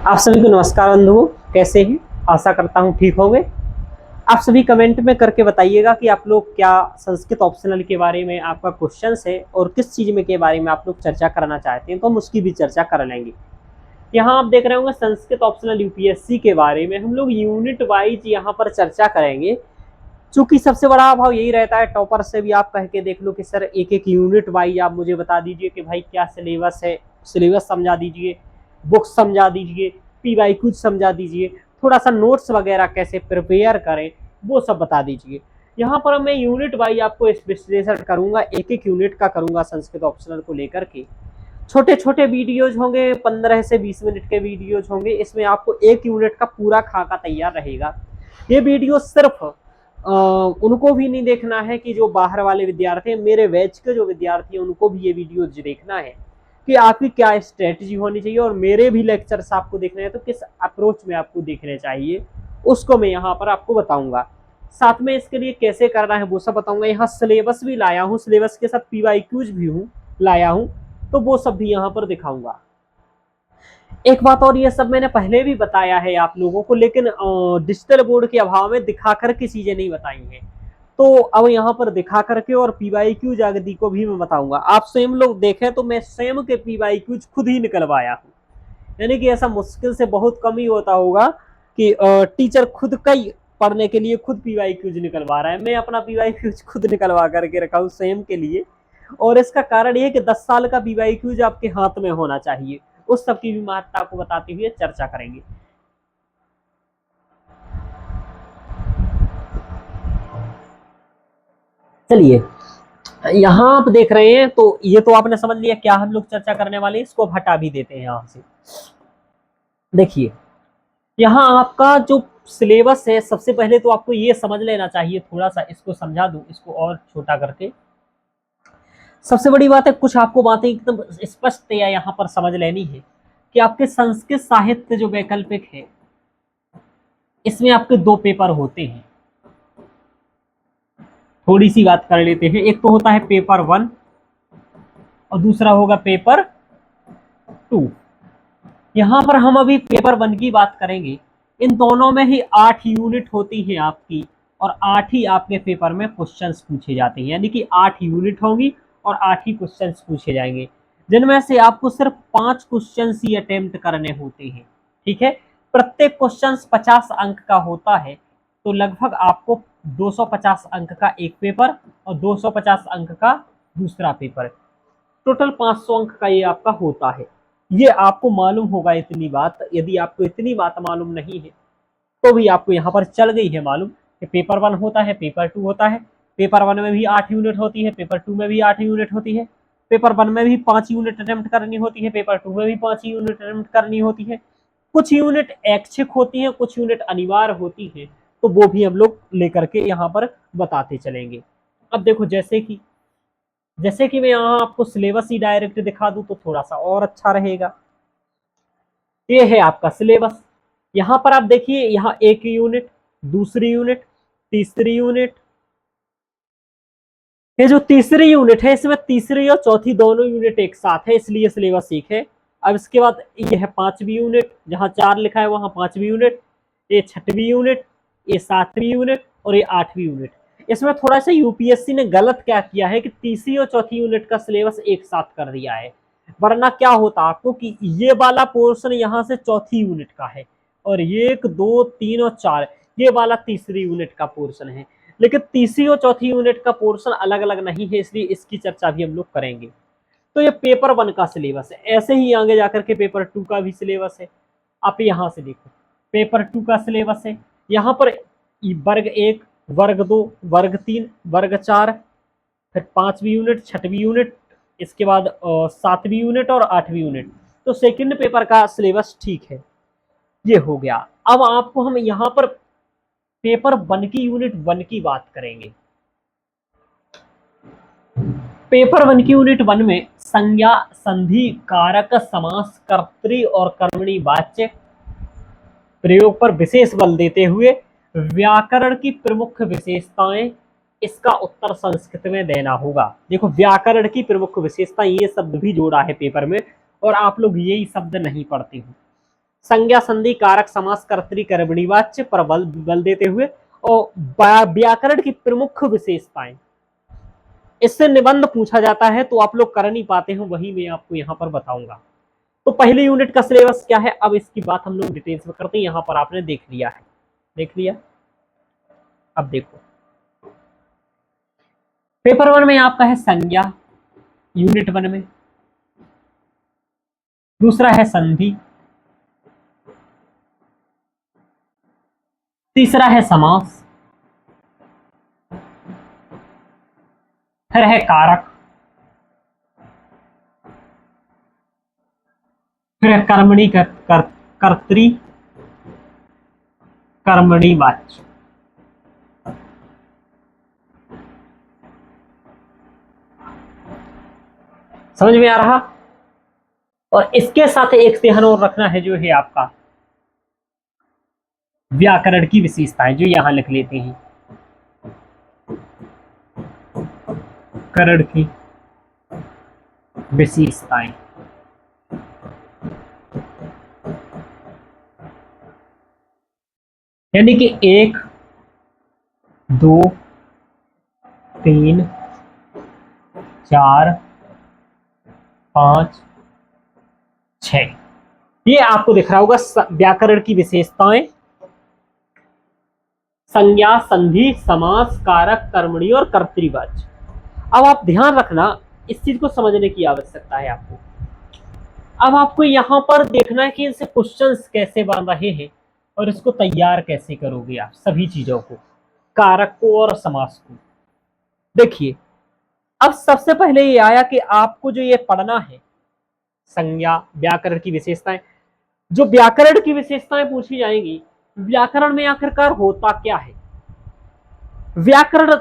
आप सभी को नमस्कार बंधुओं, कैसे हैं? आशा करता हूँ ठीक होंगे। आप सभी कमेंट में करके बताइएगा कि आप लोग क्या संस्कृत ऑप्शनल के बारे में आपका क्वेश्चंस है और किस चीज़ में के बारे में आप लोग चर्चा करना चाहते हैं, तो हम उसकी भी चर्चा कर लेंगे। यहाँ आप देख रहे होंगे संस्कृत ऑप्शनल यूपीएससी के बारे में हम लोग यूनिट वाइज यहाँ पर चर्चा करेंगे। चूंकि सबसे बड़ा अभाव यही रहता है, टॉपर से भी आप कह के देख लो कि सर एक एक यूनिट वाइज आप मुझे बता दीजिए कि भाई क्या सिलेबस है, सिलेबस समझा दीजिए, बुक्स समझा दीजिए, पीवाई कुछ समझा दीजिए, थोड़ा सा नोट्स वगैरह कैसे प्रिपेयर करें वो सब बता दीजिए। यहाँ पर मैं यूनिट वाइज आपको विश्लेषण करूंगा, एक एक यूनिट का करूंगा संस्कृत ऑप्शनल को लेकर के। छोटे छोटे वीडियोज होंगे, 15 से 20 मिनट के वीडियोज होंगे, इसमें आपको एक यूनिट का पूरा खाका तैयार रहेगा। ये वीडियो सिर्फ उनको भी नहीं देखना है कि जो बाहर वाले विद्यार्थी हैं, मेरे बैच के जो विद्यार्थी हैं उनको भी ये वीडियो देखना है कि आपकी क्या स्ट्रेटजी होनी चाहिए, और मेरे भी लेक्चर्स आपको देखने हैं तो किस अप्रोच में आपको देखने चाहिए उसको मैं यहाँ पर आपको बताऊंगा। साथ में इसके लिए कैसे करना है वो सब बताऊंगा। यहाँ सिलेबस भी लाया हूँ, सिलेबस के साथ पीवाईक्यूज भी लाया हूँ, तो वो सब भी यहाँ पर दिखाऊंगा। एक बात और, ये सब मैंने पहले भी बताया है आप लोगों को, लेकिन डिजिटल बोर्ड के अभाव में दिखा करके चीजें नहीं बताई हैं, तो अब यहाँ पर दिखा करके और पीवाईक्यूज आदि को भी मैं बताऊंगा। आप स्वयं लोग देखें तो मैं स्वयं के पीवाईक्यूज खुद ही निकलवाया हूँ, यानी कि ऐसा मुश्किल से बहुत कम ही होता होगा कि टीचर खुद का ही पढ़ने के लिए खुद पीवाईक्यूज निकलवा रहा है। मैं अपना पीवाईक्यूज खुद निकलवा करके रखा हूँ स्वयं के लिए, और इसका कारण ये कि 10 साल का पीवाईक्यूज आपके हाथ में होना चाहिए। उस सब की भी महत्ता को बताते हुए चर्चा करेंगे। चलिए, यहाँ आप देख रहे हैं तो ये तो आपने समझ लिया क्या हम लोग चर्चा करने वाले हैं, इसको हटा भी देते हैं यहाँ से। देखिए, यहाँ आपका जो सिलेबस है, सबसे पहले तो आपको ये समझ लेना चाहिए, थोड़ा सा इसको समझा दूं, इसको और छोटा करके। सबसे बड़ी बात है, कुछ आपको बातें एकदम स्पष्ट या यहाँ पर समझ लेनी है कि आपके संस्कृत साहित्य जो वैकल्पिक है, इसमें आपके 2 पेपर होते हैं। थोड़ी सी बात कर लेते हैं। एक तो होता है पेपर 1 और दूसरा होगा पेपर 2। यहाँ पर हम अभी पेपर 1 की बात करेंगे। इन दोनों में ही 8 यूनिट होती है आपकी, और 8 ही आपके पेपर में क्वेश्चंस पूछे जाते हैं, यानी कि 8 यूनिट होंगी और 8 ही क्वेश्चंस पूछे जाएंगे, जिनमें से आपको सिर्फ 5 क्वेश्चंस ही अटेम्प्ट करने होते हैं। ठीक है, प्रत्येक क्वेश्चन 50 अंक का होता है, तो लगभग आपको 250 अंक का एक पेपर और 250 अंक का दूसरा पेपर, टोटल 500 अंक का ये आपका होता है। ये आपको मालूम होगा इतनी बात। यदि आपको इतनी बात मालूम नहीं है तो भी आपको यहाँ पर चल गई है मालूम कि पेपर 1 होता है, पेपर 2 होता है। पेपर 1 में भी 8 यूनिट होती है, पेपर 2 में भी 8 यूनिट होती है। पेपर 1 में भी 5 यूनिट अटेम्प्ट करनी होती है, पेपर 2 में भी 5 यूनिट अटेम्प्ट करनी होती है। कुछ यूनिट ऐच्छिक होती है, कुछ यूनिट अनिवार्य होती है, तो वो भी हम लोग लेकर के यहाँ पर बताते चलेंगे। अब देखो, जैसे कि मैं यहाँ आपको सिलेबस ही डायरेक्ट दिखा दूं तो थोड़ा सा और अच्छा रहेगा। ये है आपका सिलेबस। यहाँ पर आप देखिए, यहाँ एक यूनिट, दूसरी यूनिट, तीसरी यूनिट। ये जो तीसरी यूनिट है, इसमें तीसरी और चौथी दोनों यूनिट एक साथ है, इसलिए सिलेबस एक है। अब इसके बाद ये है 5वीं यूनिट, जहाँ 4 लिखा है वहां 5वीं यूनिट, ये 6वीं यूनिट, ये 7वीं यूनिट और ये 8वीं यूनिट। इसमें थोड़ा सा यूपीएससी ने गलत क्या किया है कि तीसरी और चौथी यूनिट का सिलेबस एक साथ कर दिया है, वरना क्या होता आपको कि ये वाला पोर्शन यहाँ से चौथी यूनिट का है, और ये 1 2 3 और 4 ये वाला तीसरी यूनिट का पोर्शन है। लेकिन तीसरी और चौथी यूनिट का पोर्शन अलग अलग नहीं है, इसलिए इसकी चर्चा भी हम लोग करेंगे। तो ये पेपर 1 का सिलेबस है। ऐसे ही आगे जाकर के पेपर 2 का भी सिलेबस है। आप यहाँ से देखो, पेपर 2 का सिलेबस है। यहाँ पर वर्ग 1, वर्ग 2, वर्ग 3, वर्ग 4, फिर 5वीं यूनिट, 6वीं यूनिट, इसके बाद 7वीं यूनिट और 8वीं यूनिट। तो सेकंड पेपर का सिलेबस ठीक है, ये हो गया। अब आपको हम यहाँ पर पेपर 1 की यूनिट 1 की बात करेंगे। पेपर 1 की यूनिट 1 में संज्ञा, संधि, कारक, समास, कर्तरी और कर्मणी वाच्य प्रयोग पर विशेष बल देते हुए व्याकरण की प्रमुख विशेषताएं, इसका उत्तर संस्कृत में देना होगा। देखो, व्याकरण की प्रमुख विशेषता, ये शब्द भी जोड़ा है पेपर में, और आप लोग यही शब्द नहीं पढ़ते हो। संज्ञा, संधि, कारक, समास, कर्तरी, कर्मणी वाच्य पर बल देते हुए, और व्याकरण की प्रमुख विशेषताएं। इससे निबंध पूछा जाता है तो आप लोग कर नहीं पाते हैं, वही मैं आपको यहाँ पर बताऊंगा। तो पहली यूनिट का सिलेबस क्या है, अब इसकी बात हम लोग डिटेल्स में करते हैं। यहाँ पर आपने देख लिया है, देख लिया। अब देखो, पेपर 1 में आपका है संज्ञा, यूनिट 1 में। दूसरा है संधि, तीसरा है समास, फिर है कारक, फिर है कर्मणी, कर्तरी, कर्मणी वाच्य। समझ में आ रहा। और इसके साथ एक ध्यान और रखना है, जो है आपका व्याकरण की विशेषताएं, जो यहां लिख लेते हैं, करण की विशेषताएं। यानी कि 1, 2, 3, 4, 5, 6, ये आपको दिख रहा होगा व्याकरण की विशेषताएं, संज्ञा, संधि, समास, कारक, कर्मणी और कर्तृवाच्य। अब आप ध्यान रखना, इस चीज को समझने की आवश्यकता है आपको। अब आपको यहां पर देखना है कि इनसे क्वेश्चंस कैसे बन रहे हैं और इसको तैयार कैसे करोगे आप सभी चीजों को, कारक को और समास को। देखिए, अब सबसे पहले ये आया कि आपको जो ये पढ़ना है, संज्ञा, व्याकरण की विशेषताएं। जो व्याकरण की विशेषताएं पूछी जाएंगी, व्याकरण में आखिरकार होता क्या है। व्याकरण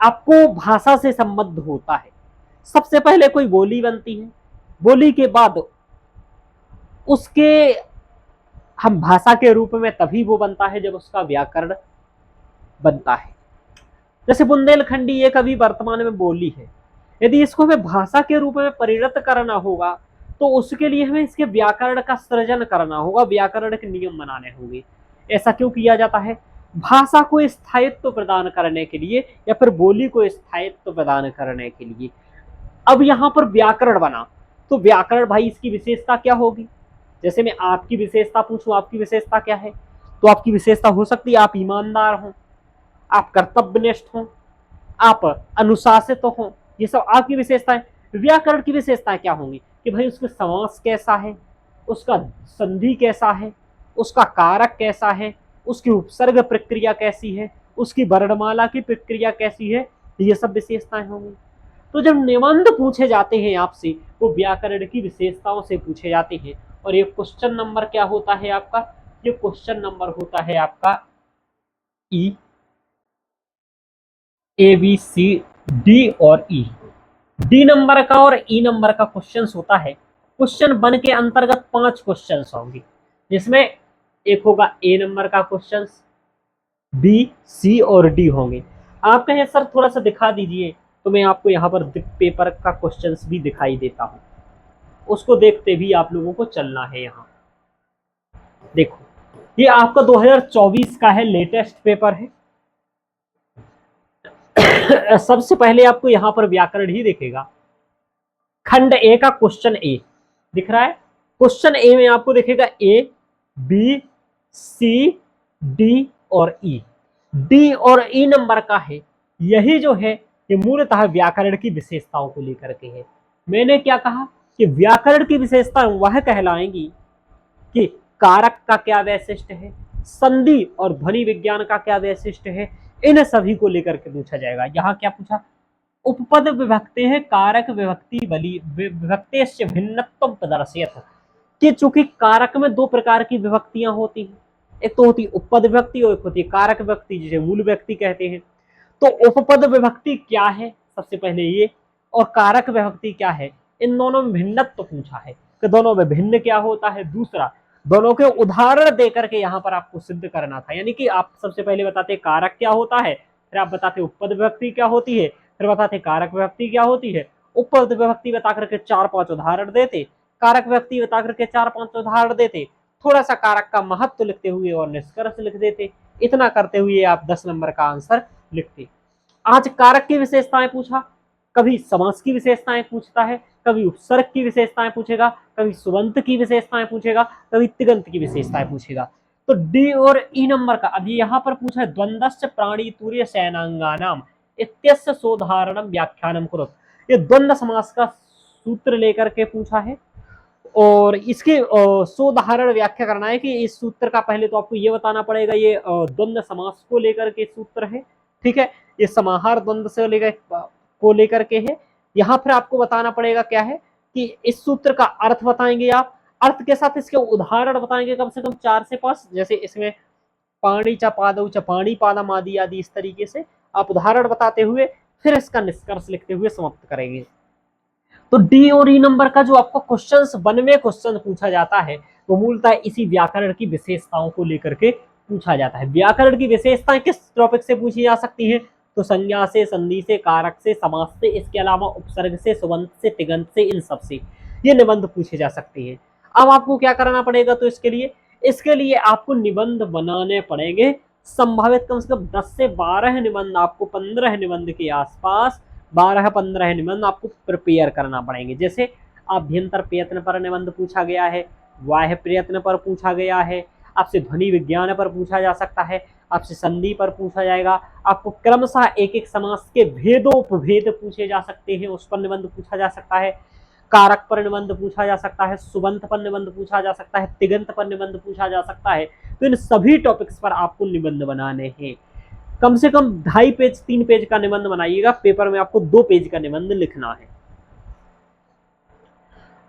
आपको भाषा से संबद्ध होता है। सबसे पहले कोई बोली बनती है, बोली के बाद उसके हम भाषा के रूप में तभी वो बनता है जब उसका व्याकरण बनता है। जैसे बुंदेलखंडी एक अभी वर्तमान में बोली है, यदि इसको हमें भाषा के रूप में परिणत करना होगा तो उसके लिए हमें इसके व्याकरण का सृजन करना होगा, व्याकरण के नियम बनाने होंगे। ऐसा क्यों किया जाता है? भाषा को स्थायित्व प्रदान करने के लिए, या फिर बोली को स्थायित्व प्रदान करने के लिए। अब यहाँ पर व्याकरण बना, तो व्याकरण भाई इसकी विशेषता क्या होगी? जैसे मैं आपकी विशेषता पूछूं, आपकी विशेषता क्या है, तो आपकी विशेषता हो सकती है आप ईमानदार हो, आप कर्तव्यनिष्ठ हो, आप अनुशासित हो, ये सब आपकी विशेषताएं। व्याकरण की विशेषताएं क्या होंगी कि भाई उसका समास कैसा है, उसका संधि कैसा है, उसका कारक कैसा है, उसकी उपसर्ग प्रक्रिया कैसी है, उसकी वर्णमाला की प्रक्रिया कैसी है, ये सब विशेषताएं होंगी। तो जब निबंध पूछे जाते हैं आपसे, वो व्याकरण की विशेषताओं से पूछे जाते हैं। और ये क्वेश्चन नंबर क्या होता है आपका? ये क्वेश्चन नंबर होता है आपका ई, ए, बी, सी, डी और ई। डी नंबर का और ई नंबर का क्वेश्चन होता है। क्वेश्चन 1 के अंतर्गत 5 क्वेश्चन होंगे, जिसमें एक होगा ए नंबर का क्वेश्चन, बी, सी और डी होंगे। आप कहें सर थोड़ा सा दिखा दीजिए, तो मैं आपको यहाँ पर पेपर का क्वेश्चन भी दिखाई देता हूँ, उसको देखते भी आप लोगों को चलना है। यहाँ देखो, ये आपका 2024 का है, लेटेस्ट पेपर है। सबसे पहले आपको यहाँ पर व्याकरण ही दिखेगा। खंड ए का क्वेश्चन ए दिख रहा है। क्वेश्चन ए में आपको दिखेगा ए, बी, सी, डी और ई। डी और ई नंबर का है। यही जो है ये मूलतः व्याकरण की विशेषताओं को लेकर के है। मैंने क्या कहा कि व्याकरण की विशेषता वह कहलाएंगी कि कारक का क्या वैशिष्ट है, संधि और ध्वनि विज्ञान का क्या वैशिष्ट है, इन सभी को लेकर के पूछा जाएगा। यहाँ क्या पूछा? उपपद विभक्ति है, कारक विभक्ति बली विभक्ति भिन्नत्व प्रदर्शित, कि चूंकि कारक में 2 प्रकार की विभक्तियां होती हैं, एक तो होती उपपद विभक्ति और एक होती है कारक विभक्ति, जिसे मूल व्यक्ति कहते हैं। तो उपपद विभक्ति क्या है सबसे पहले ये, और कारक विभक्ति क्या है, इन दोनों में भिन्नत्व पूछा है कि दोनों में भिन्न क्या होता है। दूसरा, दोनों के उदाहरण देकर के यहाँ पर आपको सिद्ध करना था। यानी कि आप सबसे पहले बताते कारक क्या होता है, फिर आप बताते उपपद विभक्ति क्या होती है, फिर बताते कारक विभक्ति क्या होती है। उपपद विभक्ति बता करके 4-5 उदाहरण देते, कारक विभक्ति बता करके 4-5 उदाहरण देते। थोड़ा सा कारक का महत्व लिखते हुए और निष्कर्ष लिख देते। इतना करते हुए आप 10 नंबर का आंसर लिखते। आज कारक की विशेषताएं पूछा, कभी समास की विशेषताएं पूछता है, कभी उपसर्ग की विशेषताएं पूछेगा, कभी सुबंत की विशेषताएं पूछेगा, कभी तिगंत की विशेषताएं पूछेगा। तो डी और ई नंबर का अभी यहाँ पर पूछा है द्वंद्वस्य प्राणी तुर्य सैनांगानाम इत्यस्य सोदाहरणम व्याख्यानम कुरुत। ये द्वंद्व समास का सूत्र लेकर के पूछा है और इसके सोदाहरण व्याख्या करना है कि इस सूत्र का पहले तो आपको ये बताना पड़ेगा ये द्वंद्व समास को लेकर के सूत्र है, ठीक है। ये समाहार द्वंद्व से लेकर के है। यहाँ फिर आपको बताना पड़ेगा क्या है कि इस सूत्र का अर्थ बताएंगे आप, अर्थ के साथ इसके उदाहरण बताएंगे कम से कम 4 से 5, जैसे इसमें पाणी च पादौ च पाणी पादम आदि आदि इस तरीके से आप उदाहरण बताते हुए फिर इसका निष्कर्ष लिखते हुए समाप्त करेंगे। तो डी और ई नंबर का जो आपको क्वेश्चन 92 क्वेश्चन पूछा जाता है वो मूलतः इसी व्याकरण की विशेषताओं को लेकर के पूछा जाता है। व्याकरण की विशेषताएं किस टॉपिक से पूछी जा सकती हैं? तो संज्ञा से, संधि से, कारक से, समास से, इसके अलावा उपसर्ग से, सुबंत से, तिगंत से, इन सब से ये निबंध पूछे जा सकते हैं। अब आपको क्या करना पड़ेगा? तो इसके लिए आपको निबंध बनाने पड़ेंगे संभावित कम से कम 10 से 12 निबंध, आपको 15 निबंध के आसपास 12-15 निबंध आपको प्रिपेयर करना पड़ेंगे। जैसे आभ्यंतर प्रयत्न पर निबंध पूछा गया है, बाह्य प्रयत्न पर पूछा गया है, आपसे ध्वनि विज्ञान पर पूछा जा सकता है, आपसे संधि पर पूछा जाएगा, आपको क्रमशः एक एक समास के भेदोपभेद पूछे जा सकते हैं, उस पर निबंध पूछा जा सकता है, कारक पर निबंध पूछा जा सकता है, सुबंत पर निबंध पूछा जा सकता है, तिगंत पर निबंध पूछा जा सकता है। तो इन सभी टॉपिक्स पर आपको निबंध बनाने हैं। कम से कम 2.5 पेज 3 पेज का निबंध बनाइएगा, पेपर में आपको 2 पेज का निबंध लिखना है।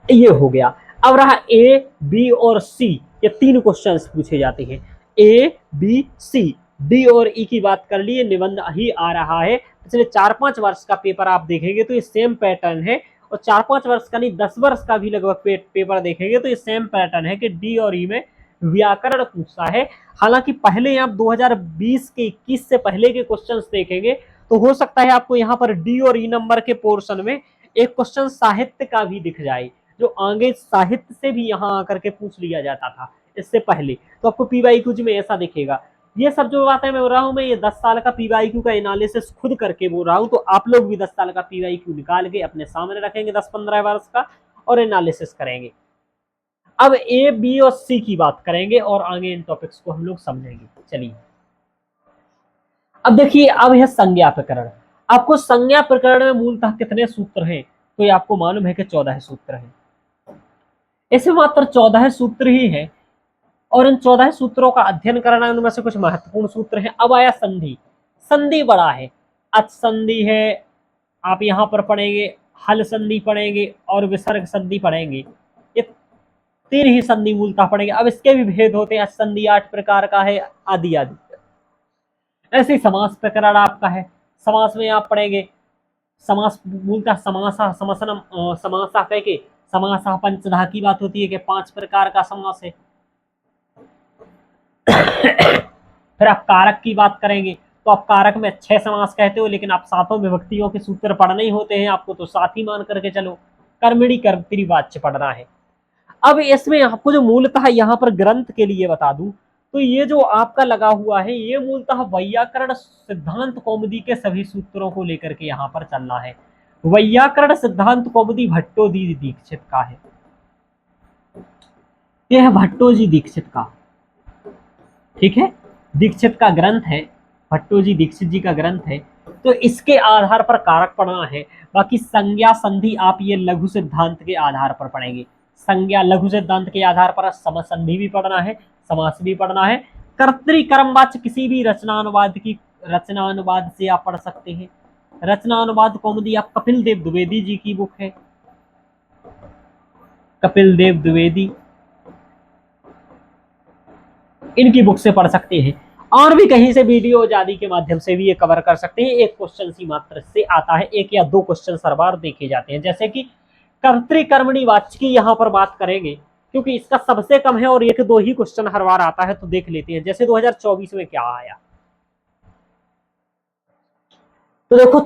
ये हो गया। अब रहा ए, बी और सी, ये 3 क्वेश्चंस पूछे जाते हैं। ए, बी, सी, डी और ई की बात कर लिए, निबंध ही आ रहा है। पिछले 4-5 वर्ष का पेपर आप देखेंगे तो ये सेम पैटर्न है, और 4-5 वर्ष का नहीं 10 वर्ष का भी लगभग पेपर देखेंगे तो ये सेम पैटर्न है कि डी और ई में व्याकरण पूछता है। हालांकि पहले आप 2020 के 21 से पहले के क्वेश्चंस देखेंगे तो हो सकता है आपको यहाँ पर डी और ई नंबर के पोर्शन में एक क्वेश्चन साहित्य का भी दिख जाए, जो आगे साहित्य से भी यहाँ आकर के पूछ लिया जाता था इससे पहले। तो आपको पीवाईक्यू में ऐसा दिखेगा। ये सब जो बातें मैं बोल रहा हूँ, मैं ये 10 साल का पीवाईक्यू का एनालिसिस खुद करके बोल रहा हूँ, तो आप लोग भी 10 साल का पीवाईक्यू निकाल के अपने सामने रखेंगे 10-15 वर्ष का और एनालिसिस करेंगे। अब ए, बी और सी की बात करेंगे और आगे इन टॉपिक्स को हम लोग समझेंगे। चलिए अब देखिए, अब है संज्ञा प्रकरण। आपको संज्ञा प्रकरण में मूलतः कितने सूत्र हैं? तो ये आपको मालूम है कि 14 सूत्र हैं। इसमें मात्र 14 सूत्र ही हैं और इन 14 सूत्रों का अध्ययन करना, उनमें से कुछ महत्वपूर्ण सूत्र हैं। अब आया संधि। संधि बड़ा है, अच संधि है, आप यहाँ पर पढ़ेंगे, हल संधि पढ़ेंगे और विसर्ग संधि पढ़ेंगे। ये 3 ही संधि मूलतः पढ़ेंगे। अब इसके भी भेद होते हैं, संधि 8 प्रकार का है, आदि आदि। ऐसे ही समास प्रकरण आपका है। समास में आप पढ़ेंगे समास मूलतः समासा, समसनम, समासा कह के समासा पंचधा की बात होती है कि 5 प्रकार का समास है। फिर आप कारक की बात करेंगे तो आप कारक में 6 समास कहते हो, लेकिन आप 7 विभक्तियों के सूत्र पढ़ने ही होते हैं आपको, तो 7 ही मान करके चलो। कर्मणी कर्मत्री वाच्य पढ़ना है। अब इसमें आपको जो मूलतः यहाँ पर ग्रंथ के लिए बता दूं, तो ये जो आपका लगा हुआ है ये मूलतः वैयाकरण सिद्धांत कौमुदी के सभी सूत्रों को लेकर के यहाँ पर चलना है। वैयाकरण सिद्धांत कौमुदी भट्टोजी दीक्षित का है। यह है भट्टोजी दीक्षित का, ठीक है, दीक्षित का ग्रंथ है, भट्टोजी दीक्षित जी का ग्रंथ है। तो इसके आधार पर कारक पढ़ना है। बाकी संज्ञा संधि आप ये लघु सिद्धांत के आधार पर पढ़ेंगे। संज्ञा लघु सिद्धांत के आधार पर समसंधि भी पढ़ना है, समास भी पढ़ना है। कर्तृकर्मवाच्य किसी भी रचनानुवाद से आप पढ़ सकते हैं। रचनानुवाद कौमुदी आप कपिल देव द्विवेदी जी की बुक है, कपिल देव द्विवेदी, इनकी बुक से पढ़ सकते हैं। और भी कहीं से वीडियो आदि के माध्यम से भी ये कवर कर सकते हैं। एक क्वेश्चन सी मात्र से आता है, 1 या 2 क्वेश्चन हर बार देखे जाते हैं। जैसे कि कर्तृकर्मणी वाच्य की यहाँ पर बात करेंगे क्योंकि इसका सबसे कम है और 1-2 ही क्वेश्चन हर बार आता है, तो देख लेते हैं। जैसे 2024 में क्या आया, तो देखो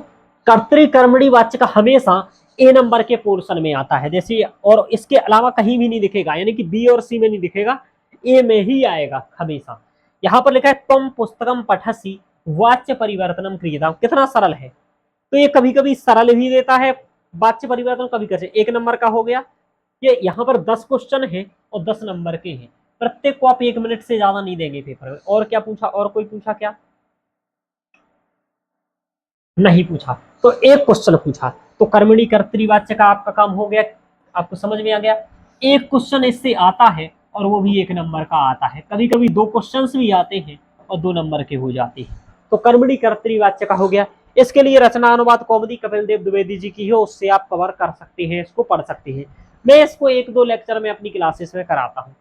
कर्तृकर्मणी वाच्य का हमेशा ए नंबर के पोर्शन में आता है, जैसे, और इसके अलावा कहीं भी नहीं दिखेगा, यानी कि बी और सी में नहीं दिखेगा, ए में ही आएगा हमेशा। यहाँ पर लिखा है तुम पुस्तकम पठसी वाच्य परिवर्तनम क्रियताम, कितना सरल है। तो ये कभी कभी सरल भी देता है वाच्य परिवर्तन, कभी कैसे। 1 नंबर का हो गया। ये यहाँ पर 10 क्वेश्चन है और 10 नंबर के हैं, प्रत्येक को आप 1 मिनट से ज्यादा नहीं देंगे पेपर में। और क्या पूछा, और कोई पूछा क्या? नहीं पूछा। तो एक क्वेश्चन पूछा, तो कर्मणी कर्तृवाच्य का आपका काम हो गया, आपको समझ में आ गया। एक क्वेश्चन इससे आता है और वो भी 1 नंबर का आता है। कभी कभी 2 क्वेश्चन भी आते हैं और 2 नंबर के हो जाते हैं। तो कर्मणी कर्तृवाच्य का हो गया। इसके लिए रचना अनुवाद कौमुदी कपिल देव द्विवेदी जी की हो, उससे आप कवर कर सकते हैं, इसको पढ़ सकते हैं। मैं इसको 1-2 लेक्चर में अपनी क्लासेस में कराता हूँ।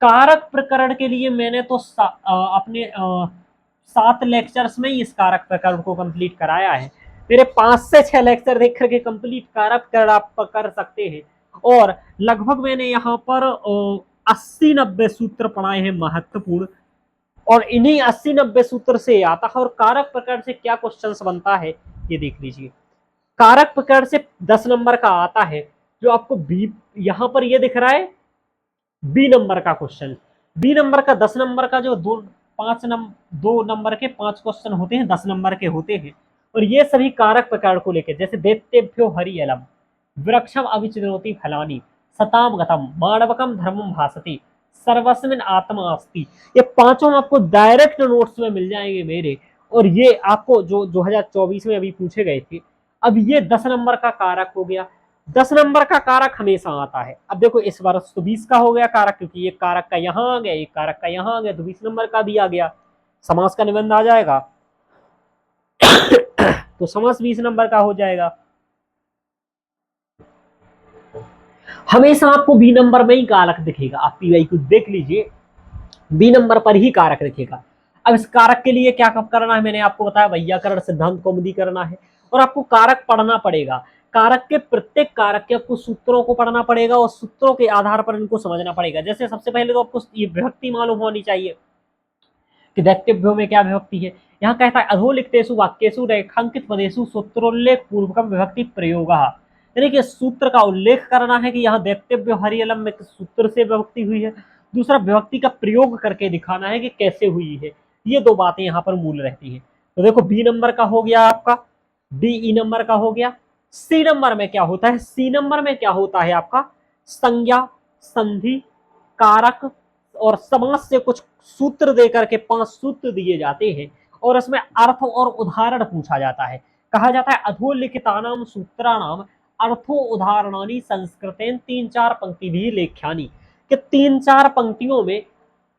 कारक प्रकरण के लिए मैंने तो अपने 7 लेक्चर्स में ही इस कारक प्रकरण को कंप्लीट कराया है। मेरे 5 से 6 लेक्चर देख करके कंप्लीट कारक प्रकरण आप कर सकते हैं। और लगभग मैंने यहाँ पर 80-90 सूत्र पढ़ाए हैं महत्वपूर्ण, और इन्हीं 80-90 सूत्र से आता है। और कारक प्रकरण से क्या क्वेश्चन बनता है ये देख लीजिए। कारक प्रकरण से 10 नंबर का आता है, जो आपको बी यहाँ पर ये दिख रहा है, बी नंबर का क्वेश्चन। बी नंबर का 10 नंबर का जो 2 नंबर के 5 क्वेश्चन होते हैं, 10 नंबर के होते हैं। और ये सभी कारक प्रकार को लेकर, जैसे दैत्यभ्यो हरियलम, वृक्षम अविचिनोति फलानी, सताम गतम, माणवकम धर्मम भासति, सर्वस्मिन आत्मा अस्ति, ये पांचों आपको डायरेक्ट नोट्स में मिल जाएंगे मेरे। और ये आपको जो 2024 में अभी पूछे गए थे। अब ये 10 नंबर का कारक हो गया। 10 नंबर का कारक हमेशा आता है। अब देखो इस बार तो 20 का हो गया कारक, क्योंकि एक कारक का यहाँ आ गया, एक कारक का यहाँ आ गया, तो 20 नंबर का भी आ गया। समास का निबंध आ जाएगा तो समास 20 नंबर का हो जाएगा। हमेशा आपको बी नंबर में ही कारक दिखेगा। आप पीवाई को देख लीजिए, बी नंबर पर ही कारक दिखेगा। अब इस कारक के लिए क्या करना है, मैंने आपको बताया वैयाकरण सिद्धांत कौमुदी करना है। और आपको कारक पढ़ना पड़ेगा। कारक के प्रत्येक कारक के आपको सूत्रों को पढ़ना पड़ेगा और सूत्रों के आधार पर इनको समझना पड़ेगा। जैसे सबसे पहले तो आपको ये विभक्ति मालूम होनी चाहिए कि दैत्यभ्यो में क्या विभक्ति है। यहाँ कहता है अधोलिखितेषु वाक्येषु रेखांकित पदेषु सूत्रोल्लेख पूर्वकम विभक्ति प्रयोग, यानी कि सूत्र का उल्लेख करना है कि यहाँ दैत्यभ्यो हरियलम में किस सूत्र से विभक्ति हुई है। दूसरा, विभक्ति का प्रयोग करके दिखाना है कि कैसे हुई है। ये 2 बातें यहाँ पर मूल रहती है। तो देखो बी नंबर का हो गया आपका, डी ई नंबर का हो गया। सी नंबर में क्या होता है, सी नंबर में क्या होता है आपका संज्ञा, संधि, कारक और समास से कुछ सूत्र देकर के 5 सूत्र दिए जाते हैं और इसमें अर्थ और उदाहरण पूछा जाता है। कहा जाता है अधोलिखितानाम सूत्राणाम अर्थो उदाहरणानि संस्कृतेन 3-4 पंक्ति भी लेख्यानि, कि 3-4 पंक्तियों में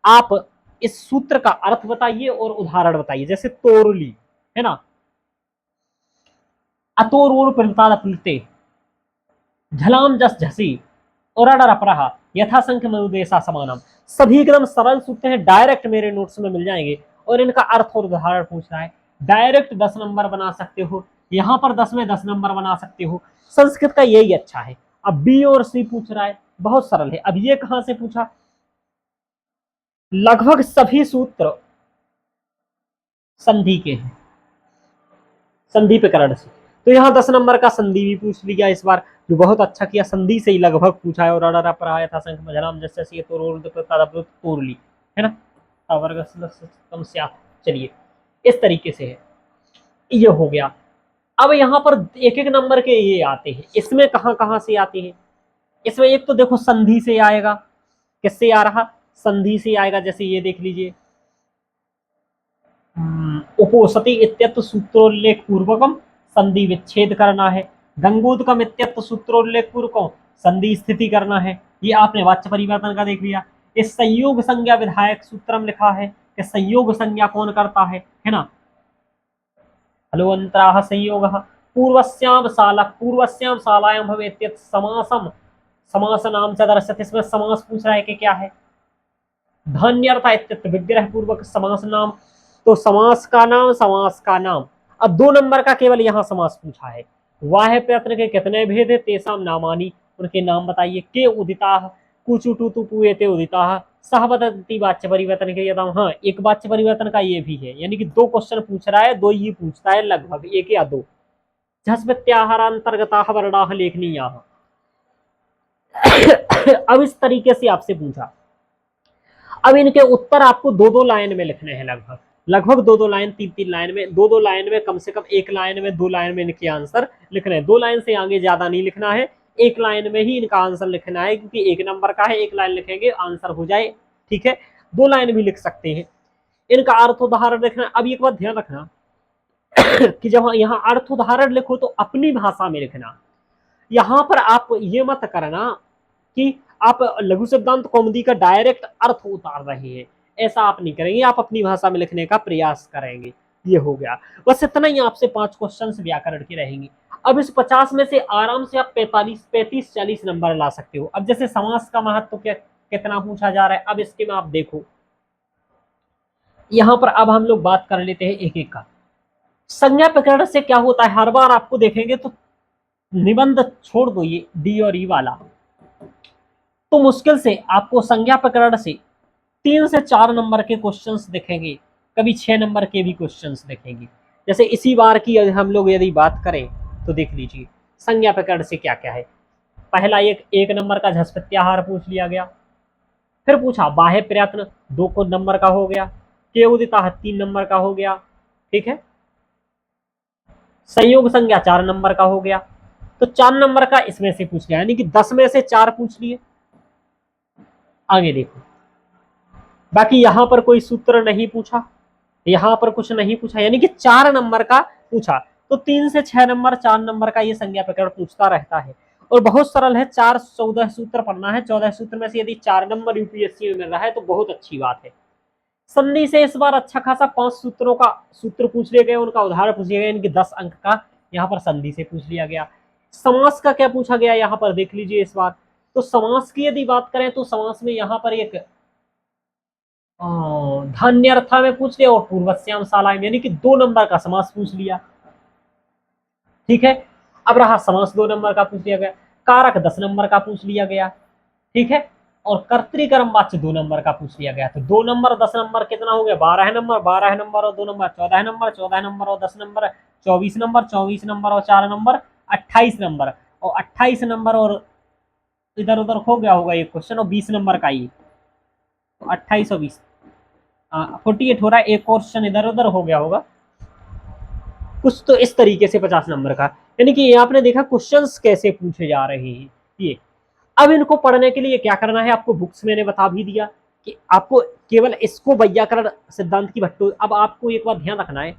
आप इस सूत्र का अर्थ बताइए और उदाहरण बताइए। जैसे तोरली है ना, अतोरोर प्लते, झलाम जस झसी और अपरहा यथा संख्य मनुदेशा समानम, सभी एकदम सरल सूत्र हैं, डायरेक्ट मेरे नोट्स में मिल जाएंगे। और इनका अर्थ और उदाहरण पूछ रहा है, डायरेक्ट 10 नंबर बना सकते हो। यहाँ पर 10 में 10 नंबर बना सकते हो। संस्कृत का यही अच्छा है। अब बी और सी पूछ रहा है, बहुत सरल है। अब ये कहां से पूछा, लगभग सभी सूत्र संधि के हैं, संधि प्रकरण से। तो यहाँ 10 नंबर का संधि भी पूछ लिया इस बार, जो बहुत अच्छा किया। संधि से ही लगभग पूछा है। और प्राय था संख्य मझलाम जैसे तोरली है ना, चलिए इस तरीके से है, ये हो गया। अब यहाँ पर 1-1 नंबर के ये आते हैं। इसमें कहां कहां से आते हैं, इसमें एक तो देखो संधि से आएगा। किससे आ रहा, संधि से आएगा। जैसे ये देख लीजिए, उपोसति इत्यत्र सूत्रोल्लेख पूर्वकम संधि विच्छेद करना है। गंगोदकम इत्यत्र सूत्रोल्लेख पूर्वकम संधि स्थिति करना है। ये आपने वाच्य परिवर्तन का देख लिया। इस संयोग संज्ञा विधायक सूत्रम लिखा है कि संयोग संज्ञा कौन करता है ना। हलो अंतराह संयोग पूर्वस्याम शालायाम भवेत् समासम समास नाम च दर्शते। इसमें समास पूछ रहा है कि क्या है, धन्यर्थ इत्यत्र विग्रह पूर्वक समास नाम। तो समास का नाम। अब 2 नंबर का केवल यहाँ समास पूछा है। वाह्य प्रयत्न के कितने भेद है, तेसाम नामानी, उनके नाम बताइए। के उदिता कुचुटू पुएते उदिता सहवदंती वाच्य परिवर्तन के यदाम। हाँ, एक वाच्य परिवर्तन का ये भी है, यानी कि 2 क्वेश्चन पूछ रहा है, 2 ही पूछता है लगभग, 1 या 2। झस्मत्याहारांतर्गता वर्णाह लेखनीया। अब इस तरीके से आपसे पूछा अब इनके उत्तर आपको दो दो लाइन में लिखने हैं, लगभग लगभग दो दो लाइन, तीन तीन लाइन में, दो दो लाइन में, कम से कम एक लाइन में, दो लाइन में इनके आंसर लिखने हैं। दो लाइन से आगे ज्यादा नहीं लिखना है, एक लाइन में ही इनका आंसर लिखना है, क्योंकि एक नंबर का है, एक लाइन लिखेंगे आंसर हो जाए। ठीक है, दो लाइन भी लिख सकते हैं। इनका अर्थ उदाहरण लिखना। अब एक बात ध्यान रखना कि जब यहाँ अर्थ उदाहरण लिखो तो अपनी भाषा में लिखना। यहां पर आप ये मत करना कि आप लघु सिद्धांत कौमुदी का डायरेक्ट अर्थ उतार रहे हैं, ऐसा आप नहीं करेंगे, आप अपनी भाषा में लिखने का प्रयास करेंगे। ये हो गया, बस इतना ही आपसे 5 क्वेश्चन व्याकरण के रहेंगे। अब इस 50 में से आराम से आप 45-40 नंबर ला सकते हो। अब जैसे समास का महत्व क्या कितना पूछा जा रहा है, अब इसके में आप देखो, यहां पर अब हम लोग बात कर लेते हैं एक एक का। संज्ञा प्रकरण से क्या होता है, हर बार आपको देखेंगे तो निबंध छोड़ दो, ये डी और ई वाला, तो मुश्किल से आपको संज्ञा प्रकरण से 3 से 4 नंबर के क्वेश्चंस दिखेंगे, कभी 6 नंबर के भी क्वेश्चंस दिखेंगे। जैसे इसी बार की हम लोग यदि बात करें तो देख लीजिए संज्ञा प्रकरण से क्या क्या है। पहला एक नंबर का झस प्रत्याहार पूछ लिया गया, फिर पूछा बाह्य प्रयत्न 2 नंबर का हो गया, केवदिता 3 नंबर का हो गया, ठीक है, संयोग संज्ञा 4 नंबर का हो गया। तो 4 नंबर का इसमें से पूछ लिया, यानी कि 10 में से 4 पूछ लिए। आगे देखो, बाकी यहां पर कोई सूत्र नहीं पूछा, यहां पर कुछ नहीं पूछा, यानी कि 4 नंबर का पूछा। तो 3 से 6 नंबर 4 नंबर का ये संज्ञा प्रकरण पूछता रहता है, और बहुत सरल है। 14 सूत्र पढ़ना है, 14 सूत्र में से यदि 4 नंबर यूपीएससी में मिल रहा है तो बहुत अच्छी बात है। संधि से इस बार अच्छा खासा 5 सूत्रों का सूत्र पूछ लिए गए, उनका उदाहरण पूछ लिया गया, इनके 10 अंक का यहाँ पर संधि से पूछ लिया गया। समास का क्या पूछा गया यहाँ पर देख लीजिए इस बार। तो समास की यदि बात करें तो समास में यहाँ पर एक धान्यर्था में पूछ लिया, और पूर्वस्याम शालाएं यानी कि 2 नंबर का समास पूछ लिया। ठीक है, अब रहा समास 2 नंबर का पूछ लिया गया, कारक 10 नंबर का पूछ लिया गया, ठीक है, और कर्तृकर्म वाच्य 2 नंबर का पूछ लिया गया। तो 2 नंबर 10 नंबर कितना हो गया, 12 नंबर, 12 नंबर और 2 नंबर 14 नंबर, 14 नंबर और 10 नंबर 24 नंबर, 24 नंबर और 4 नंबर 28 नंबर, और 28 नंबर और इधर उधर हो गया होगा एक क्वेश्चन, और 20 नंबर का ही, तो 28 और 20 48 हो रहा है, एक क्वेश्चन इधर उधर हो गया होगा कुछ, तो इस तरीके से 50 नंबर का। यानी कि ये आपने देखा क्वेश्चंस कैसे पूछे जा रहे हैं ये। अब इनको पढ़ने के लिए क्या करना है, आपको बुक्स मैंने बता भी दिया कि आपको केवल इसको वैयाकरण सिद्धांत की भट्टो। अब आपको एक बात ध्यान रखना है,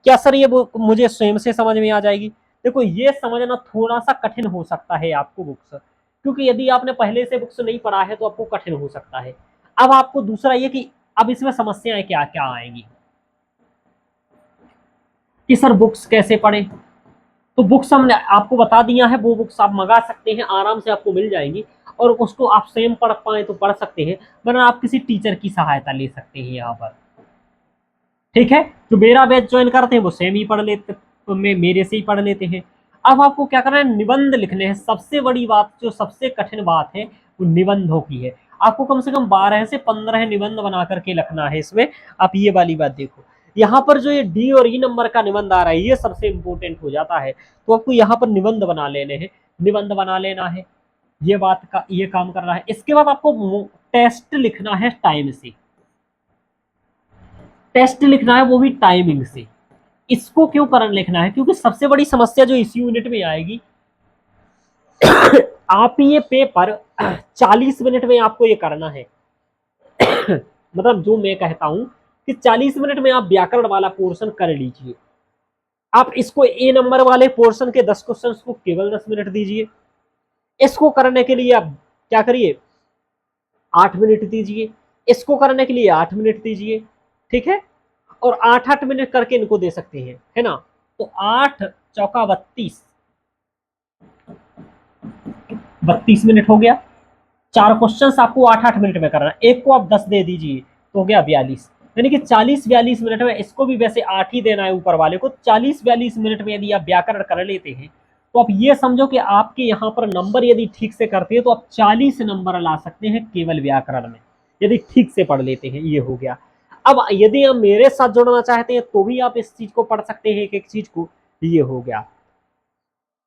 क्या सर ये मुझे स्वयं से समझ में आ जाएगी? देखो ये समझना थोड़ा सा कठिन हो सकता है आपको बुक्स, क्योंकि यदि आपने पहले से बुक्स नहीं पढ़ा है तो आपको कठिन हो सकता है। अब आपको दूसरा ये कि अब इसमें समस्याएं क्या क्या आएंगी कि सर बुक्स कैसे पढ़ें। तो बुक्स हमने आपको बता दिया है, वो बुक्स आप मंगा सकते हैं, आराम से आपको मिल जाएंगी, और उसको आप स्वयं पढ़ पाए तो पढ़ सकते हैं, वरना आप किसी टीचर की सहायता ले सकते हैं यहाँ पर। ठीक है, जो मेरा बैच ज्वाइन करते हैं वो स्वयं ही पढ़ लेते, तो मेरे से ही पढ़ लेते हैं। अब आपको क्या करना है, निबंध लिखने हैं। सबसे बड़ी बात, जो सबसे कठिन बात है वो निबंधों की है। आपको कम से कम 12 से 15 निबंध बना करके लिखना है इसमें। आप ये वाली बात देखो, यहाँ पर जो ये डी और ई नंबर का निबंध आ रहा है ये सबसे इंपॉर्टेंट हो जाता है, तो आपको यहाँ पर निबंध बना लेने हैं, निबंध बना लेना है, ये बात का ये काम करना है। इसके बाद आपको टेस्ट लिखना है टाइम से, टेस्ट लिखना है वो भी टाइमिंग से। इसको क्यों करन लिखना है, क्योंकि सबसे बड़ी समस्या जो इस यूनिट में आएगी आप ये पेपर 40 मिनट में आपको ये करना है मतलब जो मैं कहता हूं कि 40 मिनट में आप व्याकरण वाला पोर्शन कर लीजिए। आप इसको ए नंबर वाले पोर्शन के 10 क्वेश्चन को केवल 10 मिनट दीजिए। इसको करने के लिए आप क्या करिए, 8 मिनट दीजिए। इसको करने के लिए 8 मिनट दीजिए, ठीक है, और 8-8 मिनट करके इनको दे सकते हैं, है ना। तो 8 चौका 32 मिनट हो गया। 4 क्वेश्चन आपको 8-8 मिनट में करना, एक को आप 10 दे दीजिए तो हो गया 42, यानी कि 40-42 मिनट में। इसको भी वैसे 8 ही देना है ऊपर वाले को। 40-42 मिनट में यदि आप व्याकरण कर लेते हैं तो आप ये समझो कि आपके यहाँ पर नंबर यदि ठीक से करते हैं तो आप 40 नंबर ला सकते हैं केवल व्याकरण में, यदि ठीक से पढ़ लेते हैं। ये हो गया। अब यदि आप मेरे साथ जुड़ना चाहते हैं तो भी आप इस चीज को पढ़ सकते हैं, एक एक चीज को। ये हो गया।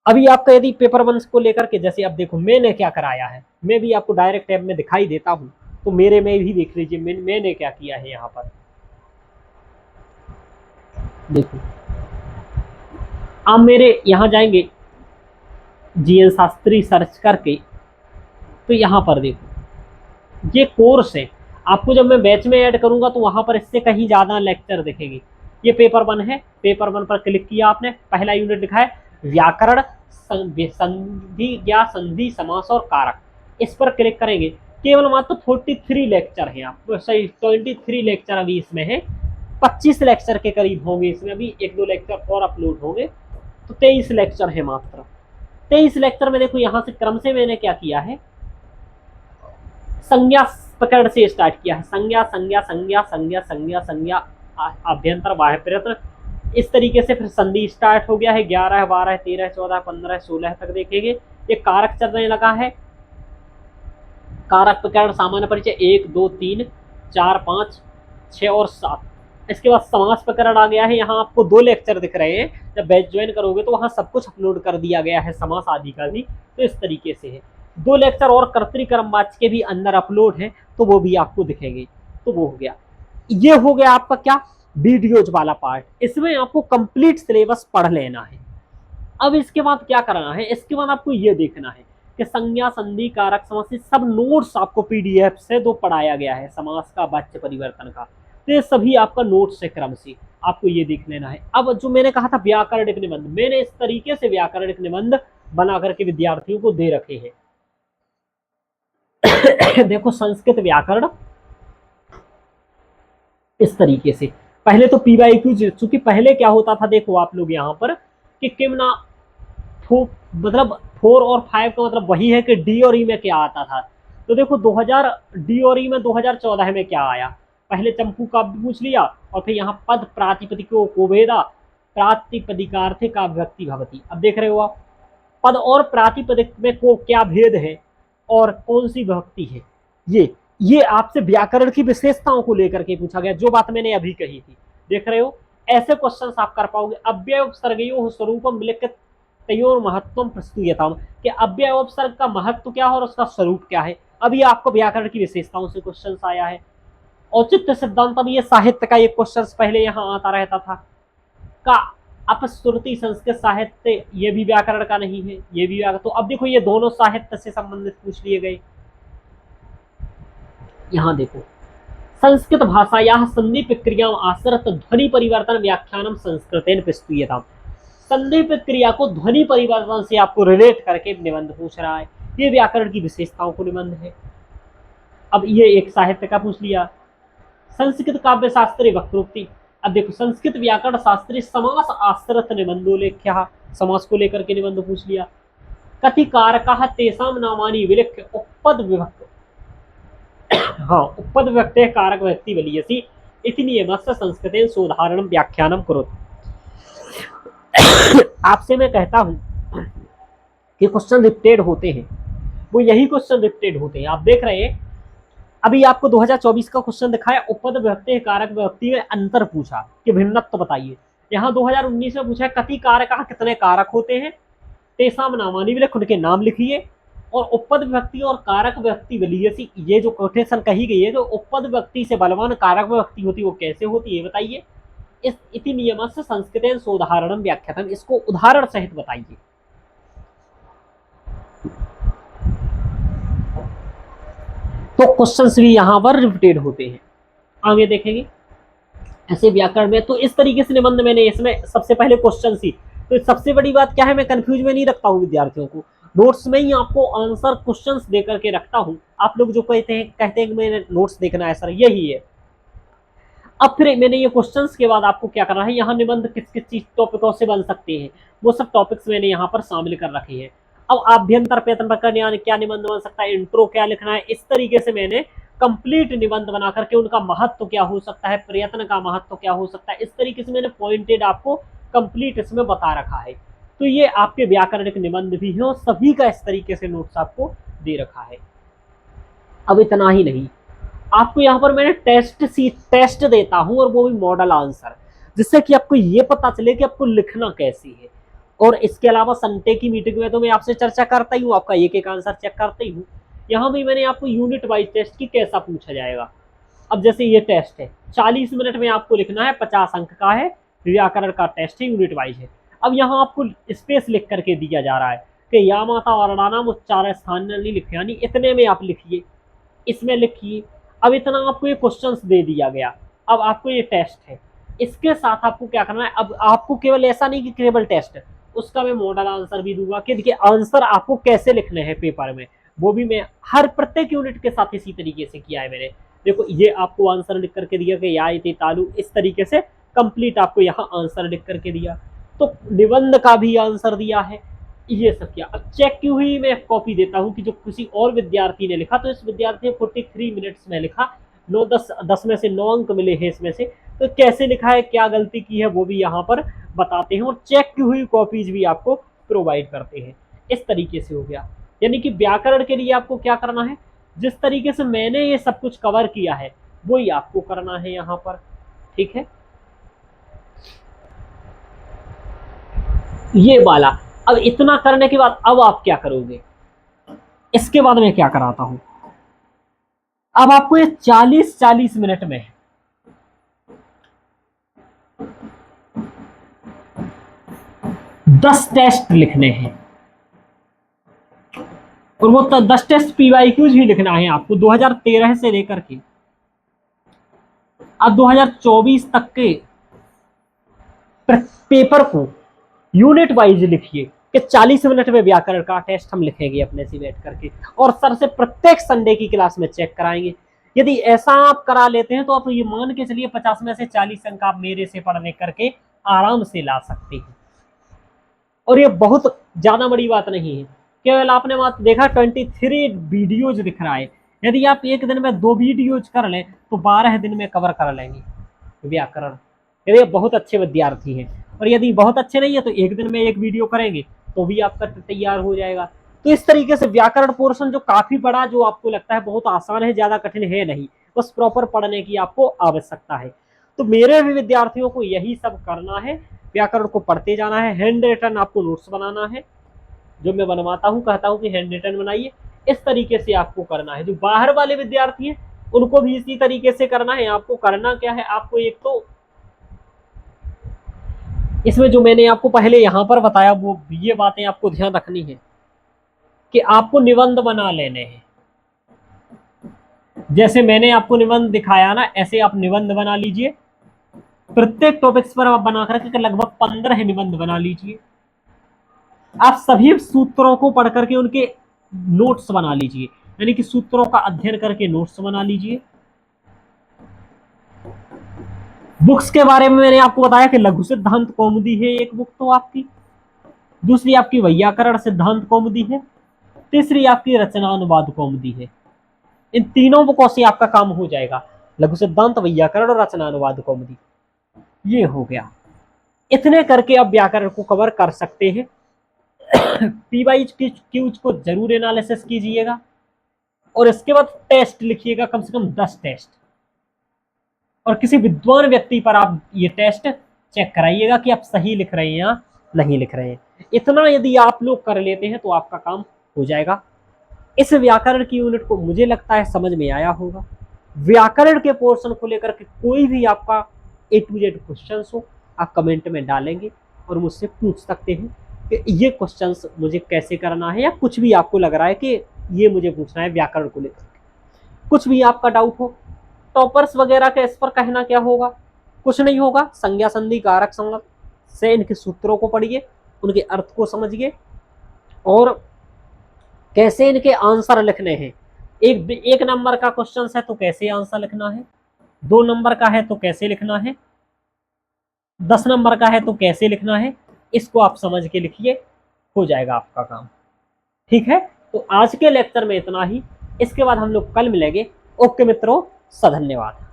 अभी आपका यदि पेपर 1 को लेकर के, जैसे अब देखो मैंने क्या कराया है, मैं भी आपको डायरेक्ट टैब में दिखाई देता हूं। तो मेरे में भी देख लीजिए मैंने क्या किया है यहाँ पर। देखो आप मेरे यहाँ जाएंगे जीएन शास्त्री सर्च करके, तो यहाँ पर देखो ये कोर्स है। आपको जब मैं बैच में ऐड करूंगा तो वहां पर इससे कहीं ज्यादा लेक्चर दिखेंगे। ये पेपर 1 है, पेपर 1 पर क्लिक किया आपने, पहला यूनिट लिखा है व्याकरण संधि या संधि समास और कारक, इस पर क्लिक करेंगे। केवल मात्र 43 लेक्चर हैं, आपको सही 23 लेक्चर अभी इसमें है, 25 लेक्चर के करीब होंगे इसमें, अभी 1-2 लेक्चर और अपलोड होंगे, तो 23 लेक्चर है मात्र। 23 लेक्चर में देखो यहाँ से क्रम से मैंने क्या किया है, संज्ञा पकड़ से स्टार्ट किया है, संज्ञा संज्ञा संज्ञा संज्ञा संज्ञा संज्ञा अभ्यंतर बाह्य प्रयत्न, इस तरीके से फिर संधि स्टार्ट हो गया है। 11, 12, 13, 14, 15, 16 तक देखेंगे। ये कारक चलने लगा है, कारक प्रकरण सामान्य परिचय 1, 2, 3, 4, 5, 6 और 7। इसके बाद समास प्रकरण आ गया है। यहाँ आपको 2 लेक्चर दिख रहे हैं, जब बैच ज्वाइन करोगे तो वहां सब कुछ अपलोड कर दिया गया है, समास आदि का भी। तो इस तरीके से है। 2 लेक्चर और कर्तृक्रमवाच्य के भी अंदर अपलोड है, तो वो भी आपको दिखेंगे। तो वो हो गया, ये हो गया आपका क्या वीडियोज वाला पार्ट। इसमें आपको कंप्लीट सिलेबस पढ़ लेना है। अब इसके बाद क्या करना है, इसके बाद आपको ये देखना है कि संज्ञा संधि कारक समास सब नोट्स आपको पीडीएफ से 2 पढ़ाया गया है, समास का वाच्य परिवर्तन का, तो ये सभी आपका नोट्स है क्रम से, आपको ये देख लेना है। अब जो मैंने कहा था व्याकरणिक निबंध, मैंने इस तरीके से व्याकरणिक निबंध बना करके विद्यार्थियों को दे रखे हैं। देखो संस्कृत व्याकरण इस तरीके से, पहले तो पीवाईक्यू, चूंकि पहले क्या होता था देखो आप लोग यहाँ पर कि किमना मतलब 4 और 5 का मतलब वही है कि डी और ई में क्या आता था। तो देखो 2000 डी और ई में 2014 में क्या आया, पहले चंपू का पूछ लिया और फिर यहाँ पद प्रातिपदिको को वेदा प्रातिपदिकार्थे का व्यक्ति भवती। अब देख रहे हो आप पद और प्रातिपदिक में को क्या भेद है और कौन सी विभक्ति है, ये आपसे व्याकरण की विशेषताओं को लेकर के पूछा गया, जो बात मैंने अभी कही थी। देख रहे हो ऐसे क्वेश्चंस आप कर पाओगे। अव्यय उपसर्गयोः स्वरूपम विलिखित तयोर महत्वम प्रस्तुयताम, कि अव्यय उपसर्ग का महत्व क्या है और उसका स्वरूप क्या है। अभी आपको व्याकरण की विशेषताओं से क्वेश्चन आया है। औचित्य सिद्धांत, अब ये साहित्य का एक क्वेश्चन पहले यहाँ आता रहता था का अपश्रुति संस्कृत साहित्य, ये भी व्याकरण का नहीं है, ये भी व्याकरण। तो अब देखो ये दोनों साहित्य से संबंधित पूछ लिए गए। यहाँ देखो संस्कृत भाषायाः संधि प्रक्रिया आश्रित ध्वनि परिवर्तन व्याख्यानम संस्कृतेन प्रस्तुयताम, संधि प्रक्रिया को ध्वनि परिवर्तन से आपको रिलेट करके निबंध पूछ रहा है। ये व्याकरण की विशेषताओं को निबंध है। अब ये एक साहित्य का पूछ लिया। संस्कृत काव्य शास्त्रीय वक्रोक्ति, अब देखो संस्कृत व्याकरण शास्त्रीय समास आश्रित निबंधो लेख्या, समास को लेकर के निबंध पूछ लिया। कति कारकाः तेषां नामानि विलिख्य उपपद विभक्त, हाँ उपपद विभक्त कारक व्यक्ति बलीयसी इति नियमस्य संस्कृतेन सोदाहरणं व्याख्यानं करोतु। आपसे मैं कहता हूं कि क्वेश्चन रिपीटेड होते हैं, वो यही क्वेश्चन रिपीटेड होते हैं। आप देख रहे हैं अभी आपको 2024 का क्वेश्चन दिखाया, उपपद विभक्ति कारक विभक्ति में अंतर पूछा कि भिन्नत्व बताइए। यहाँ 2019 में पूछा कति कारक, कितने कारक होते हैं, तेषां नामानि विलिख्य, उनके नाम लिखिए, और उपपद विभक्ति और कारक विभक्ति बलीयसी, ये जो कोटेशन कही गई है तो उपपद विभक्ति से बलवान कारक विभक्ति होती, वो कैसे होती है बताइए। इस इति नियमस्य संस्कृतेन सोदाहरणं व्याख्यातम्, इसको उदाहरण सहित बताइए। तो क्वेश्चंस भी यहाँ पर रिपीटेड होते हैं, आगे देखेंगे ऐसे व्याकरण में। तो इस तरीके से निबंध मैंने इसमें सबसे पहले क्वेश्चन ही, तो सबसे बड़ी बात क्या है, मैं कंफ्यूज में नहीं रखता हूँ विद्यार्थियों को, नोट्स में ही आपको आंसर क्वेश्चंस दे करके रखता हूँ। आप लोग जो कहते हैं कि मैंने नोट्स देखना है सर, यही है। अब फिर मैंने ये क्वेश्चंस के बाद आपको क्या करना है, यहाँ निबंध किस किस चीज टॉपिकों से बन सकते हैं, वो सब टॉपिक्स मैंने यहाँ पर शामिल कर रखे हैं। अब आभ्यंतर प्रयत्न प्रकरण क्या निबंध बन सकता है, इंट्रो क्या लिखना है, इस तरीके से मैंने कंप्लीट निबंध बना करके उनका महत्व क्या हो सकता है, प्रयत्न का महत्व क्या हो सकता है, इस तरीके से मैंने पॉइंटेड आपको कंप्लीट इसमें बता रखा है। तो ये आपके व्याकरणिक निबंध भी है और सभी का इस तरीके से नोट्स आपको दे रखा है। अब इतना ही नहीं, आपको यहाँ पर मैंने टेस्ट देता हूँ और वो भी मॉडल आंसर, जिससे कि आपको ये पता चले कि आपको लिखना कैसे है। और इसके अलावा संडे की मीटिंग में तो मैं आपसे चर्चा करता ही हूँ, आपका एक एक आंसर चेक करता ही हूँ। यहाँ भी मैंने आपको यूनिट वाइज टेस्ट की कैसा पूछा जाएगा। अब जैसे ये टेस्ट है 40 मिनट में आपको लिखना है, 50 अंक का है, व्याकरण का टेस्ट है, यूनिट वाइज है। अब यहाँ आपको स्पेस लिख करके दिया जा रहा है कि या माता वर्णानाम उच्चारण स्थान नहीं लिखे, यानी इतने में आप लिखिए, इसमें लिखिए। अब इतना आपको ये क्वेश्चंस दे दिया गया, अब आपको ये टेस्ट है, इसके साथ आपको क्या करना है। अब आपको केवल ऐसा नहीं कि केवल टेस्ट, उसका मैं मॉडल आंसर भी दूंगा कि देखिए आंसर आपको कैसे लिखने हैं पेपर में, वो भी मैं हर प्रत्येक यूनिट के साथ इसी तरीके से किया है मैंने। देखो ये आपको आंसर लिख करके दिया कि या इति तालु, इस तरीके से कंप्लीट आपको यहाँ आंसर लिख करके दिया। तो निबंध का भी आंसर दिया है, ये सब किया। अब चेक की हुई मैं कॉपी देता हूँ कि जो किसी और विद्यार्थी ने लिखा, तो इस विद्यार्थी ने 43 मिनट्स में लिखा, 9 10 में से 9 अंक मिले हैं इसमें से। तो कैसे लिखा है, क्या गलती की है, वो भी यहाँ पर बताते हैं और चेक की हुई कॉपीज भी आपको प्रोवाइड करते हैं। इस तरीके से हो गया। यानी कि व्याकरण के लिए आपको क्या करना है, जिस तरीके से मैंने ये सब कुछ कवर किया है वही आपको करना है यहाँ पर, ठीक है। ये वाला। अब इतना करने के बाद अब आप क्या करोगे, इसके बाद मैं क्या कराता हूं। अब आपको ये 40 मिनट में 10 टेस्ट लिखने हैं और वो 10 टेस्ट PYQs भी लिखना है आपको 2013 से लेकर के अब 2024 तक के पेपर को यूनिट वाइज लिखिए कि 40 मिनट में व्याकरण का टेस्ट हम लिखेंगे अपने से बैठ करके, और सर से प्रत्येक संडे की क्लास में चेक कराएंगे। यदि ऐसा आप करा लेते हैं तो आप ये मान के चलिए 50 में से 40 अंक आप मेरे से पढ़ने करके आराम से ला सकते हैं। और ये बहुत ज्यादा बड़ी बात नहीं है, केवल आपने मात्र देखा 23 वीडियोज दिख रहा है। यदि आप एक दिन में 2 वीडियोज कर लें तो 12 दिन में कवर कर लेंगे व्याकरण, यदि बहुत अच्छे विद्यार्थी हैं। और यदि बहुत अच्छे नहीं है तो एक दिन में 1 वीडियो करेंगे तो भी आपका तैयार हो जाएगा। तो इस तरीके से व्याकरण पोर्शन जो काफी बड़ा, जो आपको लगता है बहुत आसान है, ज्यादा कठिन है नहीं, बस प्रॉपर पढ़ने की आपको आवश्यकता है। तो मेरे भी विद्यार्थियों को यही सब करना है, व्याकरण को पढ़ते जाना है। हैंड रिटन आपको नोट्स बनाना है, जो मैं बनवाता हूँ, कहता हूँ कि हैंड रिटन बनाइए, इस तरीके से आपको करना है। जो बाहर वाले विद्यार्थी हैं उनको भी इसी तरीके से करना है। आपको करना क्या है, आपको एक तो इसमें जो मैंने आपको पहले यहाँ पर बताया वो ये बातें आपको ध्यान रखनी है कि आपको निबंध बना लेने हैं। जैसे मैंने आपको निबंध दिखाया ना, ऐसे आप निबंध बना लीजिए। प्रत्येक टॉपिक्स पर आप बना करके लगभग 15 निबंध बना लीजिए। आप सभी सूत्रों को पढ़ करके उनके नोट्स बना लीजिए, यानी कि सूत्रों का अध्ययन करके नोट्स बना लीजिए। बुक्स के बारे में मैंने आपको बताया कि लघु सिद्धांत कौमुदी है एक बुक तो आपकी, दूसरी आपकी वैयाकरण सिद्धांत कौमुदी है, तीसरी आपकी रचनानुवाद कौमुदी है। इन तीनों बुकों से आपका काम हो जाएगा, लघु सिद्धांत, वैयाकरण और रचनानुवाद कौमुदी। ये हो गया। इतने करके आप व्याकरण को कवर कर सकते हैं। PYQs को जरूर एनालिसिस कीजिएगा और इसके बाद टेस्ट लिखिएगा, कम से कम 10 टेस्ट। और किसी विद्वान व्यक्ति पर आप ये टेस्ट चेक कराइएगा कि आप सही लिख रहे हैं या नहीं लिख रहे हैं। इतना यदि आप लोग कर लेते हैं तो आपका काम हो जाएगा। इस व्याकरण की यूनिट को मुझे लगता है समझ में आया होगा। व्याकरण के पोर्शन को लेकर के कोई भी आपका A to Z क्वेश्चन हो, आप कमेंट में डालेंगे और मुझसे पूछ सकते हैं कि ये क्वेश्चंस मुझे कैसे करना है, या कुछ भी आपको लग रहा है कि ये मुझे पूछना है व्याकरण को लेकर के। कुछ भी आपका डाउट हो, टॉपर्स वगैरह का इस पर कहना क्या होगा, कुछ नहीं होगा। संज्ञा संधि कारक संगत से इनके सूत्रों को पढ़िए, उनके अर्थ को समझिए और कैसे इनके आंसर लिखने हैं। एक नंबर का क्वेश्चन है तो कैसे आंसर लिखना है, 2 नंबर का है तो कैसे लिखना है, 10 नंबर का है तो कैसे लिखना है, इसको आप समझ के लिखिए, हो जाएगा आपका काम। ठीक है, तो आज के लेक्चर में इतना ही। इसके बाद हम लोग कल मिलेंगे। ओके मित्रों, धन्यवाद।